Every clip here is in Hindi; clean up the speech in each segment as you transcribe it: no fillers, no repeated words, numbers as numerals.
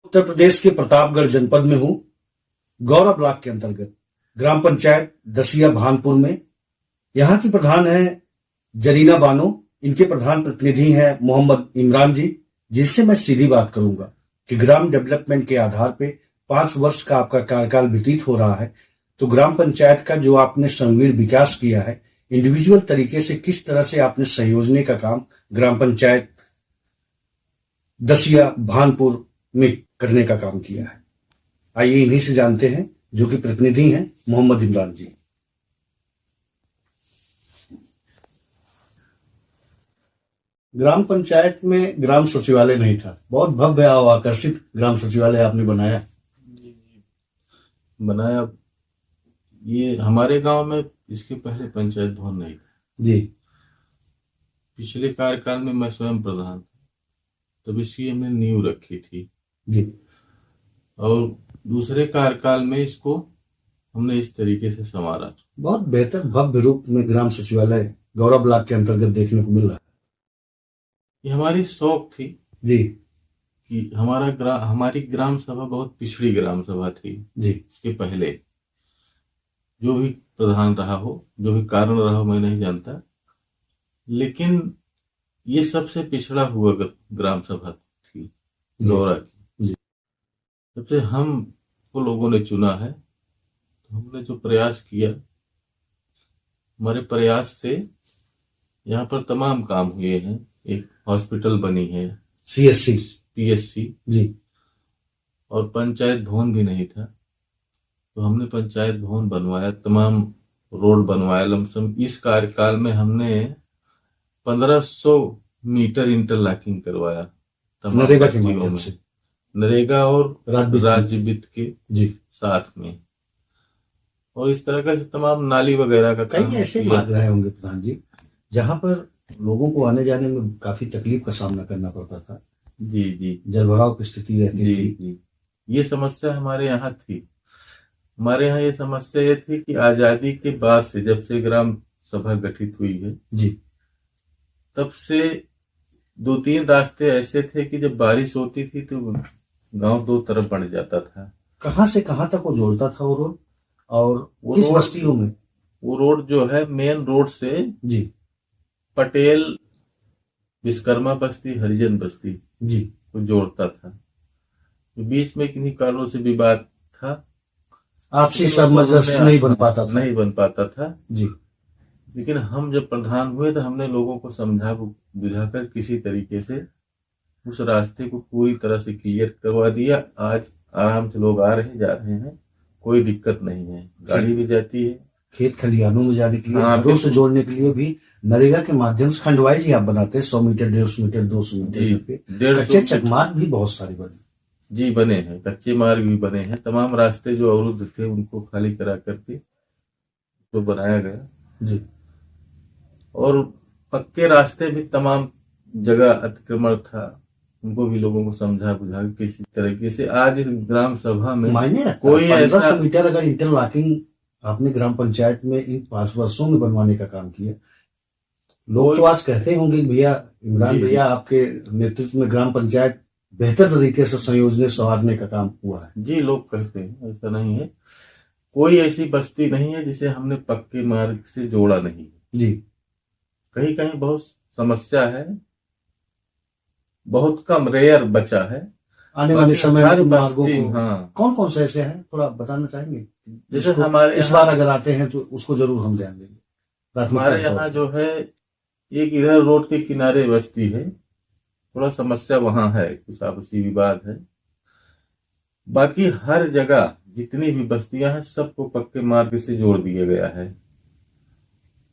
उत्तर प्रदेश के प्रतापगढ़ जनपद में हूं, गौरा ब्लॉक के अंतर्गत ग्राम पंचायत दसिया भानपुर में। यहाँ की प्रधान है जरीना बानो। इनके प्रधान प्रतिनिधि हैं मोहम्मद इमरान जी, जिससे मैं सीधी बात करूंगा कि ग्राम डेवलपमेंट के आधार पे 5 वर्ष का आपका कार्यकाल व्यतीत हो रहा है, तो ग्राम पंचायत का जो आपने संवीर विकास किया है, इंडिविजुअल तरीके से किस तरह से आपने सहयोजने का काम ग्राम पंचायत दसिया भानपुर में करने का काम किया है। आइए इन्हीं से जानते हैं, जो कि प्रतिनिधि हैं मोहम्मद इमरान जी। ग्राम पंचायत में ग्राम सचिवालय नहीं था, बहुत भव्य और आकर्षित ग्राम सचिवालय आपने बनाया। बनाया। ये हमारे गांव में इसके पहले पंचायत भवन नहीं था जी। पिछले कार्यकाल में मैं स्वयं प्रधान था, तब इसकी हमने नींव रखी थी जी। और दूसरे कार्यकाल में इसको हमने इस तरीके से संवारा। बहुत बेहतर भव्य रूप में ग्राम सचिवालय गौरा ब्लॉक के अंतर्गत देखने को मिल रहा है। ये हमारी शौक थी जी कि हमारी ग्राम सभा बहुत पिछड़ी ग्राम सभा थी जी। इसके पहले। जो भी प्रधान रहा हो, जो भी कारण रहा हो, मैं नहीं जानता, लेकिन ये सबसे पिछड़ा हुआ ग्राम सभा थी गौरा की। जब से हम को लोगों ने चुना है, तो हमने जो प्रयास किया, हमारे प्रयास से यहाँ पर तमाम काम हुए हैं। एक हॉस्पिटल बनी है, CSC PSC जी। और पंचायत भवन भी नहीं था, तो हमने पंचायत भवन बनवाया, तमाम रोड बनवाया। लमसम इस कार्यकाल में हमने 1500 मीटर इंटरलॉकिंग करवाया नरेगा के माध्यम से, नरेगा और राज्य वित्त के जी साथ में। और इस तरह का तमाम नाली वगैरह का कई ऐसे मार्ग रहे होंगे प्रधान जी, जहां पर लोगों को आने जाने में काफी तकलीफ का सामना करना पड़ता था। जी जी। जलभराव की स्थिति रहती जी थी। जी। ये समस्या हमारे यहाँ थी। हमारे यहाँ ये समस्या ये थी कि आजादी के बाद से, जब से ग्राम सभा गठित हुई है जी, तब से 2-3 रास्ते ऐसे थे कि जब बारिश होती थी तो गांव 2 तरफ बंट जाता था। कहां से कहां तक वो जोड़ता था वो रोड, और किस बस्तियों में? वो रोड जो है मेन रोड से जी पटेल, विश्वकर्मा बस्ती, हरिजन बस्ती जी को जोड़ता था। तो बीच में किन्हीं कारणों से विवाद था, आपसी सामंजस्य नहीं बन पाता था जी। लेकिन हम जब प्रधान हुए तो हमने लोगों को समझा बुझाकर किसी तरीके से उस रास्ते को पूरी तरह से क्लियर करवा दिया। आज आराम से लोग आ रहे जा रहे हैं, कोई दिक्कत नहीं है, गाड़ी भी जाती है। खेत खलिहानों में जाने के लिए, घरों से जोड़ने के लिए भी नरेगा के माध्यम से खंडवाई जी आप बनाते हैं, 100 मीटर, 150 मीटर, 200 मीटर। कच्चे चकमार्ग भी बहुत सारे बने जी, बने हैं, कच्चे मार्ग भी बने हैं। तमाम रास्ते जो अवरुद्ध थे उनको खाली करा करके तो बनाया गया जी। और पक्के रास्ते भी तमाम जगह अतिक्रमण था, उनको भी लोगों को समझा बुझा किसी तरीके से आज ग्राम सभा में कोई 1500 मीटर अगर इंटरलॉकिंग आपने ग्राम पंचायत में इन 5 वर्षों में बनवाने का काम किया, लोग तो आज कहते होंगे भैया इमरान भैया आपके नेतृत्व में ग्राम पंचायत बेहतर तरीके से संयोजने संवारने का काम हुआ है। जी, लोग कहते हैं, ऐसा नहीं है। कोई ऐसी बस्ती नहीं है जिसे हमने पक्के मार्ग से जोड़ा नहीं जी। कहीं कहीं बहुत समस्या है, बहुत कम, रेयर बचा है। आने वाले समय में मार्गों को हाँ, कौन कौन से ऐसे हैं, थोड़ा बताना चाहेंगे? जैसे हमारे इस बार अगर आते हैं तो उसको जरूर हम ध्यान देंगे। हमारे यहाँ जो है एक इधर रोड के किनारे बस्ती है, थोड़ा समस्या वहां है, कुछ आपसी विवाद है। बाकी हर जगह जितनी भी बस्तियां हैं सबको पक्के मार्ग से जोड़ दिया गया है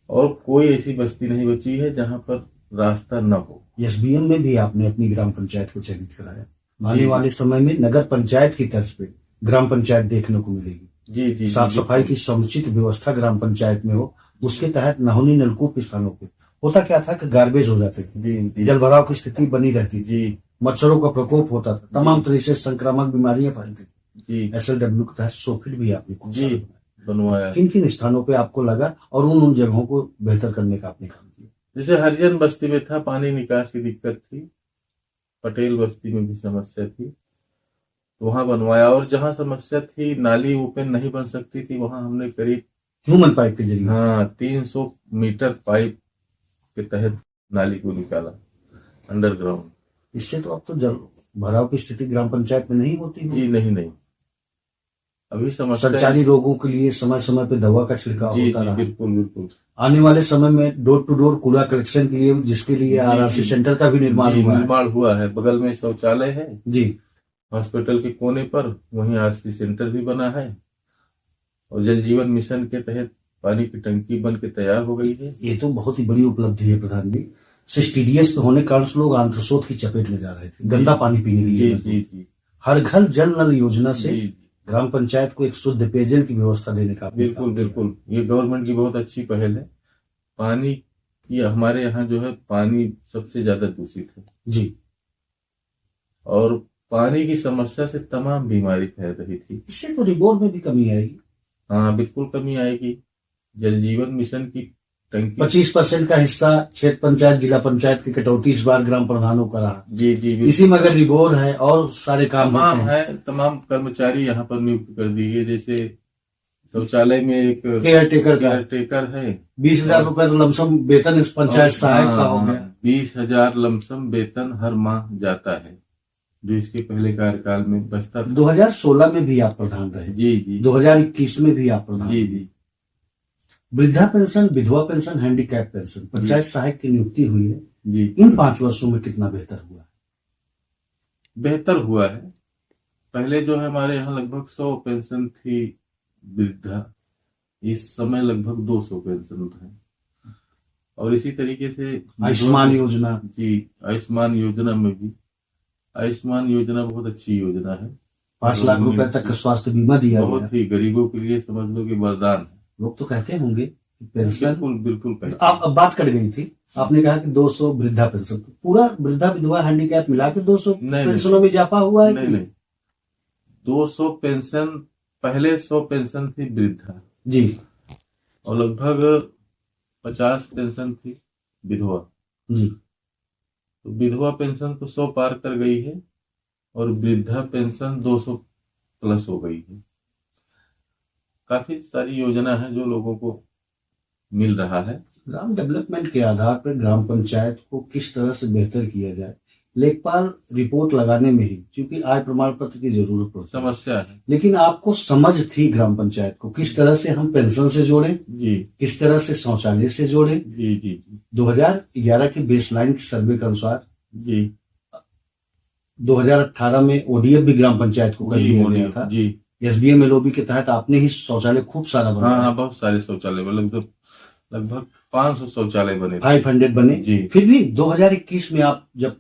और कोई ऐसी बस्ती नहीं बची है जहां पर रास्ता न हो। SBM में भी आपने अपनी ग्राम पंचायत को चयनित कराया। आने वाले समय में नगर पंचायत की तर्ज पे ग्राम पंचायत देखने को मिलेगी। जी जी। साफ सफाई की समुचित व्यवस्था ग्राम पंचायत में हो, उसके तहत नहुनी नलकूप स्थानों पे होता क्या था कि गार्बेज हो जाते थे, जलभराव की स्थिति बनी रहती थी, मच्छरों का प्रकोप होता था, तमाम तरह से संक्रामक बीमारियां फैलती थी। SLW के तहत सोफिट भी आपने कुछ बनवाया। किन किन स्थानों पे आपको लगा और उन जगहों को बेहतर करने का आपने काम किया? जैसे हरिजन बस्ती में था, पानी निकास की दिक्कत थी, पटेल बस्ती में भी समस्या थी, तो वहां बनवाया। और जहां समस्या थी नाली ओपन नहीं बन सकती थी, वहां हमने करीब ह्यूमन पाइप के जरिए। हाँ 300 मीटर पाइप के तहत नाली को निकाला अंडरग्राउंड। इससे तो अब तो जल भराव की स्थिति ग्राम पंचायत में नहीं होती जी होगी। नहीं, अभी समस्या संचारी रोगों के लिए समय समय पे दवा का छिड़काव जी होता जी रहा। बिल्कुल आने वाले समय में डोर टू डोर कूड़ा कलेक्शन के लिए, जिसके लिए जी, आरआरसी जी। सेंटर का भी निर्माण जी हुआ है। निर्माण हुआ है, बगल में शौचालय है जी। हॉस्पिटल के कोने पर, वहीं आरसी सेंटर भी बना है। और जल जीवन मिशन के तहत पानी की टंकी बन के तैयार हो गई है। ये तो बहुत ही बड़ी उपलब्धि है प्रधान जी। सिस्टीडियस पे होने के कारण से लोग आंत्रशोथ की चपेट में जा रहे थे, गंदा पानी पीने के जी लिए। जी जी हर घर जल नल योजना से जी ग्राम पंचायत को एक शुद्ध पेयजल की व्यवस्था देने का आपने काम किया। बिल्कुल ये गवर्नमेंट की बहुत अच्छी पहल है। पानी की हमारे यहाँ जो है पानी सबसे ज्यादा दूषित है जी। और पानी की समस्या से तमाम बीमारी फैल रही थी। इससे तो रिपोर्ट में भी कमी आएगी। हाँ बिल्कुल कमी आएगी। जल जीवन मिशन की टंकी 25% का हिस्सा क्षेत्र पंचायत जिला पंचायत की कटौती इस बार ग्राम प्रधानों का रहा। जी जी इसी में अगर रिपोर्ट है और सारे काम तमाम होते हैं। है, तमाम कर्मचारी यहाँ पर नियुक्त कर दिए। जैसे शौचालय में एक केयर टेकर का केयर टेकर है। 20,000 रुपए तो लमसम वेतन इस पंचायत सहायक का हो गया। 20,000 लमसम वेतन हर माह जाता है, जो इसके पहले कार्यकाल में बचता था। 2016 में भी आप प्रधान रहे। जी जी 2021 में भी आप प्रधान जी रहे। जी वृद्धा पेंशन, विधवा पेंशन, हैंडीकैप पेंशन, पंचायत सहायक की नियुक्ति हुई है। जी इन 5 वर्षों में कितना बेहतर हुआ? बेहतर हुआ है। पहले जो है हमारे यहाँ लगभग 100 पेंशन थी वृद्धा, इस समय लगभग 200 पेंशन है। और इसी तरीके से आयुष्मान योजना। जी आयुष्मान योजना में भी, आयुष्मान योजना बहुत अच्छी योजना है। 5 लाख रुपए तक का स्वास्थ्य बीमा दिया गया। बहुत ही गरीबों के लिए समझ लो कि वरदान है। लोग तो कहते होंगे कि पेंशन, बिल्कुल कहते आप अब बात कट गई थी। आपने कहा कि 200 वृद्धा पेंशन, पूरा वृद्धा विधवा हैंडीकैप मिला के 200 पेंशनों में इजाफा हुआ है? नहीं 200 पेंशन, पहले 100 पेंशन थी वृद्धा जी, और लगभग 50 पेंशन थी विधवा जी। तो विधवा पेंशन तो 100 पार कर गई है और वृद्धा पेंशन 200 प्लस हो गई है। काफी सारी योजना है जो लोगों को मिल रहा है। ग्राम डेवलपमेंट के आधार पर ग्राम पंचायत को किस तरह से बेहतर किया जाए, लेखपाल रिपोर्ट लगाने में ही क्योंकि आय प्रमाण पत्र की जरूरत पड़ती है, समस्या है। लेकिन आपको समझ थी ग्राम पंचायत को किस तरह से हम पेंशन से जोड़ें, जी किस तरह से शौचालय से जोड़ें। जी जी 2011 के बेसलाइन के सर्वे के अनुसार जी 2018 में ओडीएफ भी ग्राम पंचायत को कर दिया गया था। जी एसबीएम एलओबी के तहत आपने ही शौचालय खूब सारा हाँ बनाया। हाँ बहुत सारे शौचालय लगभग 500 शौचालय बने थे। 500 बने। जी फिर भी 2021 में आप जब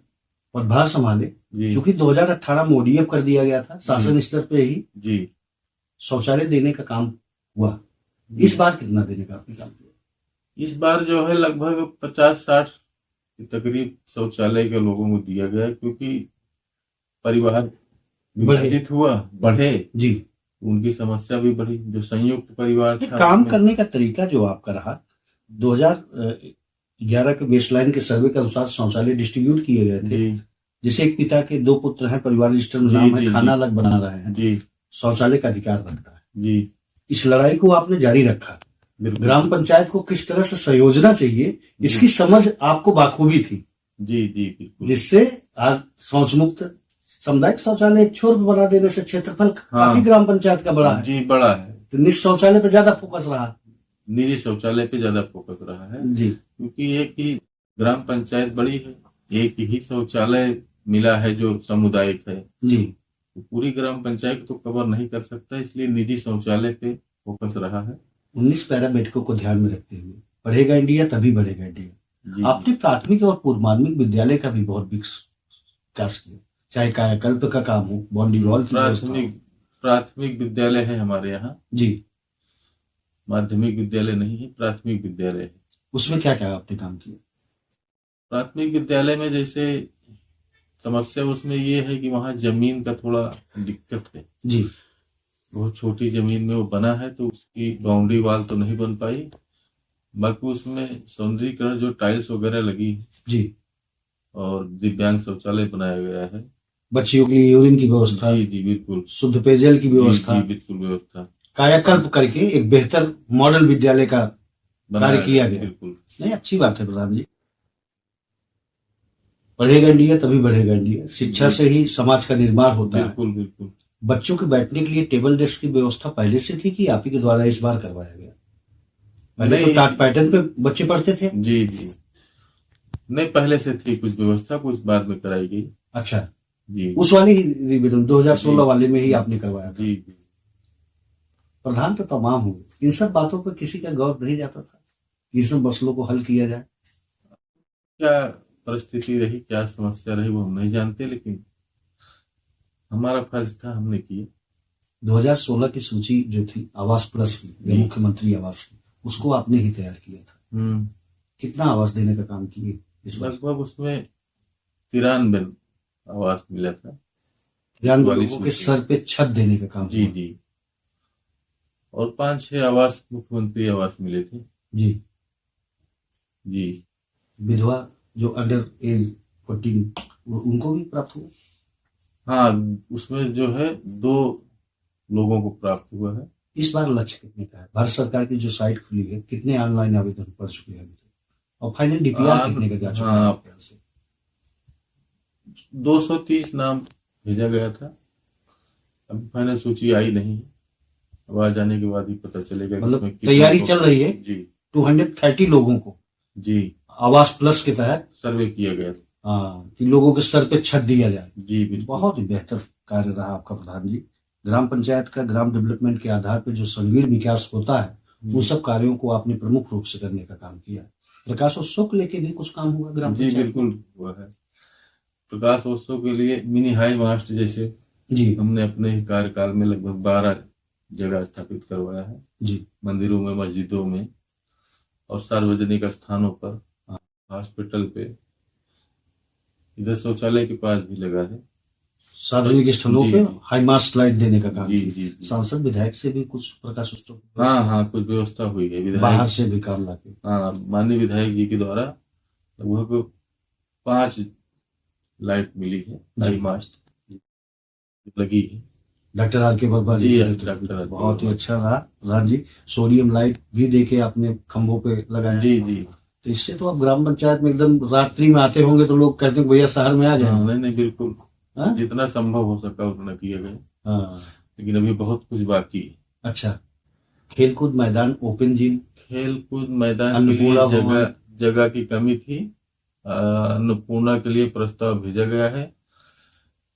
पदभार संभाले, जी क्योंकि 2018 में ओडीएफ कर दिया गया था, शासन स्तर पे ही जी शौचालय देने का काम हुआ। इस बार कितना देने का आपने काम किया? इस बार जो है लगभग 50-60 के तकरीब शौचालय के लोगों को दिया गया, क्योंकि परिवार विभाजित हुआ, बढ़े जी, उनकी समस्या भी बढ़ी। जो संयुक्त परिवार था, काम करने का तरीका जो आपका रहा, 2011 के बेसलाइन के सर्वे के अनुसार शौचालय डिस्ट्रीब्यूट किए गए थे। जी जैसे एक पिता के 2 पुत्र हैं, परिवार रजिस्टर में नाम है, खाना अलग बना रहे हैं, जी शौचालय का अधिकार रखता है। जी इस लड़ाई को आपने जारी रखा। बिल्कुल। ग्राम पंचायत को किस तरह से संयोजना चाहिए, इसकी समझ आपको बाखूबी थी, जी जी बिल्कुल। जिससे आज शौच मुक्त सामुदायिक शौचालय एक छोर पर बना देने से क्षेत्रफल हाँ। काफी ग्राम पंचायत का बड़ा है। जी बड़ा है। तो निजी शौचालय पे ज्यादा फोकस रहा। निजी शौचालय पे ज्यादा फोकस रहा है, जी, क्योंकि एक ही ग्राम पंचायत बड़ी है, एक ही शौचालय मिला है जो सामुदायिक है, जी। तो पूरी ग्राम पंचायत तो कवर नहीं कर सकता, इसलिए निजी शौचालय पे फोकस रहा है। 19 पैरामेडिकों को ध्यान में रखते हुए बढ़ेगा इंडिया, तभी बढ़ेगा इंडिया। आपने प्राथमिक और पूर्व माध्यमिक विद्यालय का भी बहुत विकास किया, चाहे कायाकल्प का काम हो, बाउंड्री वॉल की व्यवस्था हो। प्राथमिक विद्यालय है हमारे यहाँ जी, माध्यमिक विद्यालय नहीं है, प्राथमिक विद्यालय है। उसमें क्या क्या आपने काम किया? प्राथमिक विद्यालय में जैसे समस्या उसमें ये है कि वहाँ जमीन का थोड़ा दिक्कत है जी, बहुत छोटी जमीन में वो बना है, तो उसकी बाउंड्री वॉल तो नहीं बन पाई। बाकी उसमें सौंदर्यीकरण जो टाइल्स वगैरह लगी जी, और दिव्यांग शौचालय बनाया गया है, बच्चियों के लिए यूरिन की व्यवस्था, जी जी बिल्कुल। शुद्ध पेयजल की जी व्यवस्था, जी बिल्कुल व्यवस्था कायाकल्प करके एक बेहतर मॉडल विद्यालय का कार्य बनाया किया गया, गया। बिल्कुल। नहीं, अच्छी बात है प्रधान जी। पढ़ेगा इंडिया तभी बढ़ेगा इंडिया। शिक्षा जी से ही समाज का निर्माण होता है। बिल्कुल बिल्कुल। बच्चों के बैठने के लिए टेबल डेस्क की व्यवस्था पहले से थी कि आप ही के द्वारा इस बार करवाया गया? पहले तो नहीं, टाट पैटर्न पे बच्चे पढ़ते थे। जी जी नहीं, पहले से थी कुछ व्यवस्था, कुछ बाद में कराई गई। अच्छा, जी उस वाली ही रिविजन 2016 जी वाले में ही आपने करवाया था। जी जी। प्रधान तो तमाम हुए, इन सब बातों पर किसी का गौर नहीं जाता था कि इन सब मसलों को हल किया जाए। क्या परिस्थिति रही, क्या समस्या रही, वो हम नहीं जानते, लेकिन हमारा फर्ज था, हमने किया। 2016 की सूची जो थी आवास प्लस की या जी। मुख्यमंत्री आवास की, उसको आपने ही तैयार किया था। कितना आवास देने का काम किए इस बार? लगभग उसमें 93 आवास मिला था। 93 वाली लोगों के सूची। सर पे छत देने का काम जी हुआ। जी। और 5-6 आवास मुख्यमंत्री आवास मिले थे। जी। जी विधवा जो अंडर एज 14 उनको भी प्राप्त हुआ? हाँ, उसमें जो है 2 लोगों को प्राप्त हुआ है। इस बार लक्ष्य कितने का है? भारत सरकार की जो साइट खुली है, कितने ऑनलाइन आवेदन पड़ चुके हैं अभी तक? और फाइनल डीपीआर कितने का जा चुका है हाँ, आपके यहाँ से? 230 नाम भेजा गया था। अभी फाइनल सूची आई नहीं है। अब आ जाने के बाद ही पता चलेगा कि मतलब इसमें कितने तैयारी को- चल रही है। जी 230 लोगों को जी आवास प्लस के तहत सर्वे किया गया था। कि लोगों के सर पे छत दिया जाए। जी बिल्कुल। बहुत ही बेहतर कार्य रहा आपका प्रधान जी। ग्राम पंचायत का ग्राम डेवलपमेंट के आधार पर जो संगीण विकास होता है, उन सब कार्यों को आपने प्रमुख रूप से करने का काम किया। प्रकाशोत्सव को लेके भी कुछ काम हुआ ग्राम जी पंचायत में? बिल्कुल हुआ है। प्रकाशोत्सव के लिए मिनी हाई मास्ट जैसे जी हमने अपने ही कार्यकाल में लगभग 12 जगह स्थापित करवाया है। जी। मंदिरों में, मस्जिदों में और सार्वजनिक स्थानों पर, हॉस्पिटल पे, इधर शौचालय के पास भी लगा है। सार्वजनिक स्थलों जी, पे जी। हाई मास्ट लाइट देने का काम जी किया। जी जी। सांसद विधायक से भी कुछ प्रकाशोत्सव हाँ हाँ, कुछ व्यवस्था हुई है बाहर विधायक। से भी काम लाके? हाँ, माननीय विधायक जी के द्वारा लगभग 5 लाइट मिली है, हाई मास्ट लगी है। डॉक्टर आर के वर्मा जी, जी डॉक्टर आर के बहुत ही वर्मा। अच्छा रहा प्रधान जी। सोडियम लाइट भी देके आपने खंभों पे लगाया। जी जी। तो इससे तो आप ग्राम पंचायत में एकदम रात्रि में आते होंगे तो लोग कहते हैं भैया शहर में आ गए। हाँ, नहीं नहीं बिल्कुल। हाँ? जितना संभव हो सका उतना किया गया। हाँ। लेकिन अभी बहुत कुछ बाकी है। अच्छा, खेलकूद मैदान, ओपन जिम, खेलकूद मैदान के लिए अन्नपूर्णा जगह भवन। जगह की कमी थी। अन्नपूर्णा के लिए प्रस्ताव भेजा गया है।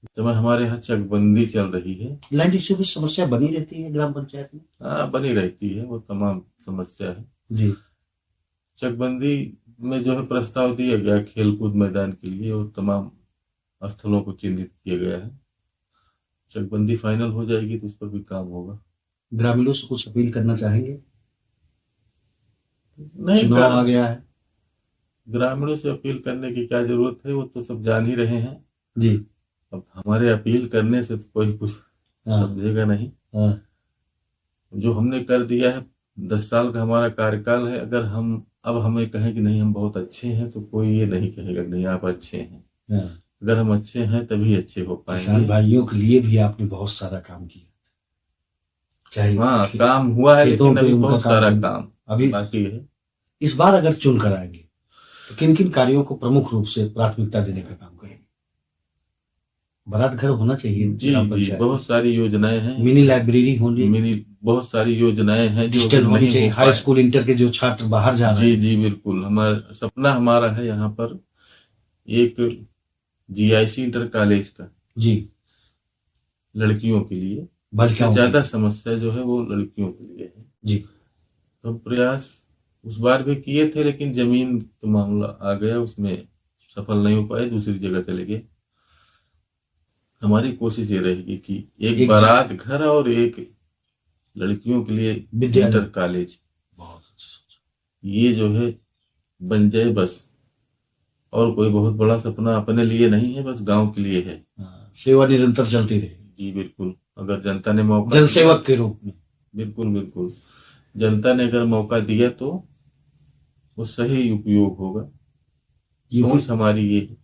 इस समय हमारे यहाँ चकबंदी चल रही है। लैंड इश्यू की समस्या बनी रहती है ग्राम पंचायत में? हाँ, बनी रहती है, वो तमाम समस्या है। जी। चकबंदी में जो है प्रस्ताव दिया गया खेलकूद मैदान के लिए, और तमाम स्थलों को चिन्हित किया गया है। चकबंदी फाइनल हो जाएगी तो उस पर भी काम होगा। ग्रामीणों से कुछ अपील करना चाहेंगे? नहीं, चुनाव आ गया है। ग्रामीणों से अपील करने की क्या जरूरत है, वो तो सब जान ही रहे हैं। जी। अब हमारे अपील करने से तो कोई कुछ हाँ। समझेगा नहीं। हाँ। जो हमने कर दिया है, 10 साल का हमारा कार्यकाल है। अगर हम अब हमें कहें कि नहीं हम बहुत अच्छे हैं, तो कोई ये नहीं कहेगा नहीं आप अच्छे हैं। हाँ। अगर हम अच्छे हैं तभी अच्छे हो किसान पाएंगे। भाइयों के लिए भी आपने बहुत सारा काम किया। चाहे हाँ, काम हुआ है, खेतों लेकिन पे अभी उनका बहुत काम सारा है। काम अभी बाकी है। इस बार अगर चुन कर आएंगे तो किन किन कार्यों को प्रमुख रूप से प्राथमिकता देने का काम करेंगे? बारात घर होना चाहिए जी ग्राम जी, पंचायत बहुत सारी योजनाएं हैं। मिनी लाइब्रेरी होनी, मिनी बहुत सारी योजनाएं हैं जो डिजिटल होनी नहीं चाहिए। हो हाई पाए। स्कूल इंटर के जो छात्र बाहर जा रहे जी हैं। जी बिल्कुल, हमारा सपना हमारा है यहाँ पर एक जीआईसी इंटर कॉलेज का, जी। लड़कियों के लिए। बालिकाओं ज्यादा के- समस्या जो है वो लड़कियों के लिए है। जी। तो प्रयास उस बार भी किए थे, लेकिन जमीन का मामला आ गया, उसमें सफल नहीं हो पाए, दूसरी जगह चले गए। हमारी कोशिश ये रहेगी कि एक बारात घर और एक लड़कियों के लिए विद्यालय। इंटर कॉलेज, बहुत ये जो है बन जाए बस। और कोई बहुत बड़ा सपना अपने लिए नहीं है, बस गांव के लिए है। सेवा निरंतर चलती रहे। जी बिल्कुल, अगर जनता ने मौका जनसेवक के रूप में। बिल्कुल बिल्कुल, जनता ने अगर मौका दिया तो वो सही उपयोग होगा। सोच हमारी ये है।